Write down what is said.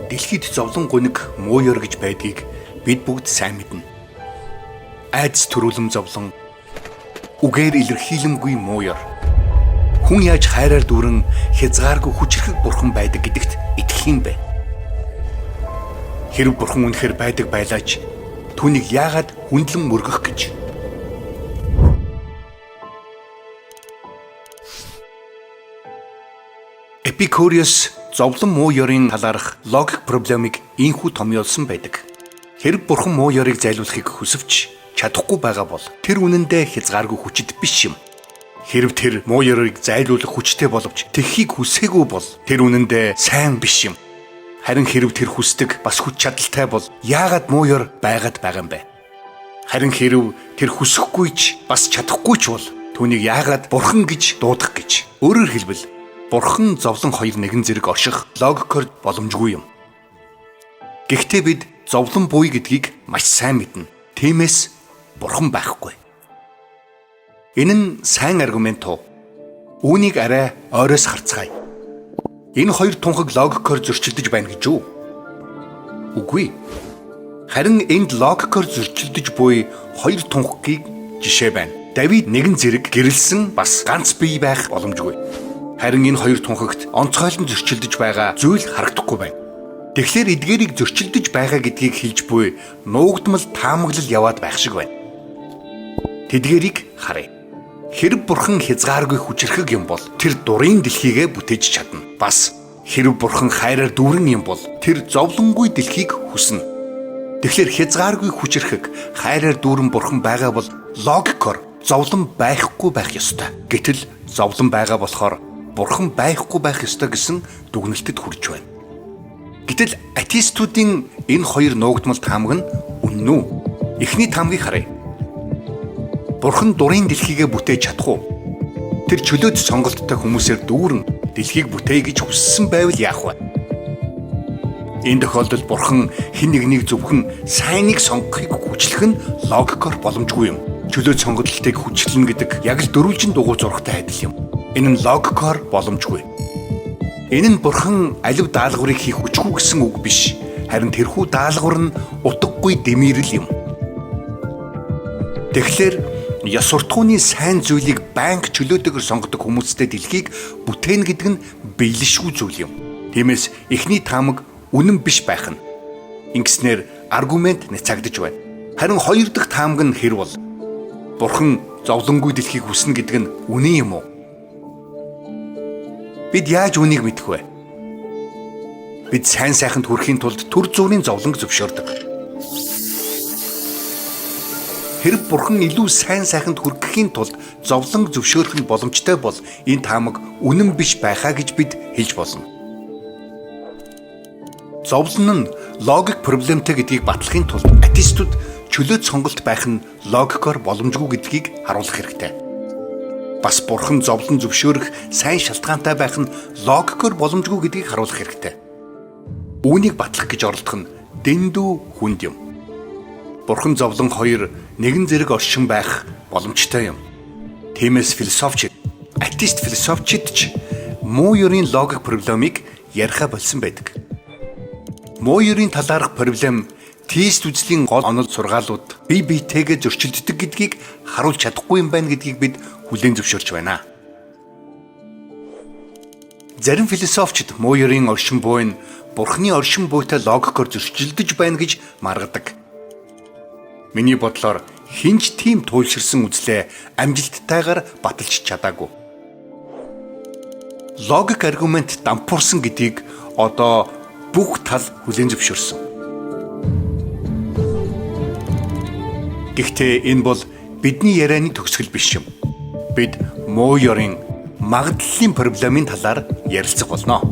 Дэлхийд зовлон гуниг муу ёр гэж байдгийг бид бүгд сайн мэднэ. Айдас төрүүлэм зовлон, үгээр илэрхийлэмгүй муу ёр. Хүн яаж хайраар дүүрэн хязгааргүй хүчрхэг бурхан байдаг гэдэгт итгэх юм бэ? Хэрв бурхан үнэхээр байдаг байлаач түүнийг яагаад хүндлэн мөргөх гэж? Эпикуриус зовлон муу ёрын талаарх логик проблемыг ийхүү томьёолсон байдаг. Хэрв бурхан муу ёрыг зайлуулахыг хүсвч чадахгүй байгаа бол тэр үнэндээ хязгааргүй хүчит биш юм. Хэрв тэр муу ёрыг зайлуулах хүчтэй боловч тэххийг хүсээгүй бол тэр үнэндээ сайн биш юм. Харин хэрв тэр хүсдэг бас хүч чадалтай бол яагаад муу ёр байгаад байгаа юм бэ? Харин хэрв тэр хүсэхгүй ч бас чадахгүй ч бол түүнийг яагаад бурхан гэж дуудах гэж? Өөрөөр хэлбэл бурхан зовлон хоёр нэгэн зэрэг орших логикоор боломжгүй юм. Гэхдээ бид зовлон буй гэдгийг маш сайн мэднэ. Тиймээс бурхан байхгүй. Энэ нь сайн аргумент уу? Үүнийг арай ойроос харцгаая. Энэ хоёр тунхаг логикоор зөрчилдөж байна гэж үү? Үгүй. Харин энд логикоор зөрчилдөж буй хоёр тунхагийг жишээ байна. Давид нэгэн зэрэг гэрэлсэн бас ганц бие байх боломжгүй. Харин энэ хоёр тунхагт онцгойлон зөрчилдөж байгаа зүйл харагдахгүй байна. Тэгэхээр эдгээрийг зөрчилдөж байгаа гэдгийг хэлж буй нуугдмал таамаглал яваад байх шиг байна. Тэдгээрийг харъя. Хэрв бурхан хязгааргүй хүчрхэг юм бол тэр дурын дэлхийгээ бүтээж чадна. Бас хэрв бурхан хайраар дүүрэн юм бол тэр зовлонгүй дэлхийг хүснэ. Тэгэхээр хязгааргүй хүчрхэг хайраар дүүрэн бурхан байгаа бол логикоор зовлон байхгүй байх ёстой. Гэтэл зовлон байгаа болохоор бурхан байхгүй байх ёстой гэсэн дүгнэлтэд хүрч байна. Гэтэл атеистуудын энэ хоёр нуугдмал таамаг нь үнэн үү? Эхний таамгийг харъя. Бурхан дурын дэлхийгээ бүтээж чадах уу? Тэр чөлөөт сонголттой хүмүүсээр дүүрэн дэлхийг бүтээе гэж хүссэн байвал яах вэ? Энэ тохиолдолд бурхан хэн нэгнийг зөвхөн сайныг сонгохыг хүчлэх нь логикоор боломжгүй юм. Чөлөөт сонголтыг хүчлэн гэдэг яг л дөрвөлжин дугуй зурагтай адил юм. Энэ нь логикоор боломжгүй. Энэ нь бурхан алив даалгаврыг хийх хүчгүй гэсэн үг биш. Харин тэрхүү даалгавар нь утгагүй дэмэрэл юм. Тэгэхээр ёс суртахууны сайн зүйлийг банк чөлөөтэйгээр сонгодог хүмүүстэй дэлхийг бүтээн гэдэг нь биелэлшгүй зүйл юм. Тиймээс эхний таамаг үнэн биш байх нь. Ингэснээр аргумент нэцагдж байна. Харин хоёр дахь таамаг нь хэр бол? Бурхан зовлонгүй дэлхийг хүснэ гэдэг нь үнэн юм уу? Бид яаж үнийг мэдэх вэ? Бид сайн сайханд хүрэхийн тулд түр зүрийн зовлонг зөвшөөрдөг. Хэрв бурхан илүү сайн сайханд хүрэхийн тулд зовлон зөвшөөрөх нь боломжтой бол энэ таамаг үнэн биш байхаа гэж бид хэлж болно. Зовлон нь логик проблемтэй гэдгийг батлахын тулд атеистууд чөлөөт сонголт байх нь логикоор боломжгүй гэдгийг харуулах хэрэгтэй. Бас бурхан зовлон зөвшөөрөх сайн шалтгаантай байх нь логикоор боломжгүй гэдгийг харуулах хэрэгтэй. Үүнийг батлах гэж оролдох нь дэндүү хүнд юм. Бурхан зовлон хоёр нэгэн зэрэг оршин байх боломжтой юм. Тиймээс философчид, атеист философчид ч муу ёрын логик проблемыг яриха болсон байдаг. Муу ёрын талаарх проблем теист үзлийн гол онол сургаалууд бие биетэйгээ зөрчилддөг гэдгийг харуулж чадахгүй юм байна гэдгийг бид хүлээн зөвшөөрч байна. Зарим философчид муу ёрын оршин буй нь бурхны оршин буйтай логикоор зөрчилдөж байна гэж маргадаг. Миний бодлоор хинч тийм туйлширсан үзлээ амжилттайгаар баталж чадаагүй. Логик аргумент дампуурсан гэдгийг одоо бүх тал хүлээн зөвшөөрсөн. Гэхдээ энэ бол бидний ярианы төгсгөл биш юм. Бид муу ёрын магадлалын проблемын талаар ярилцах болно.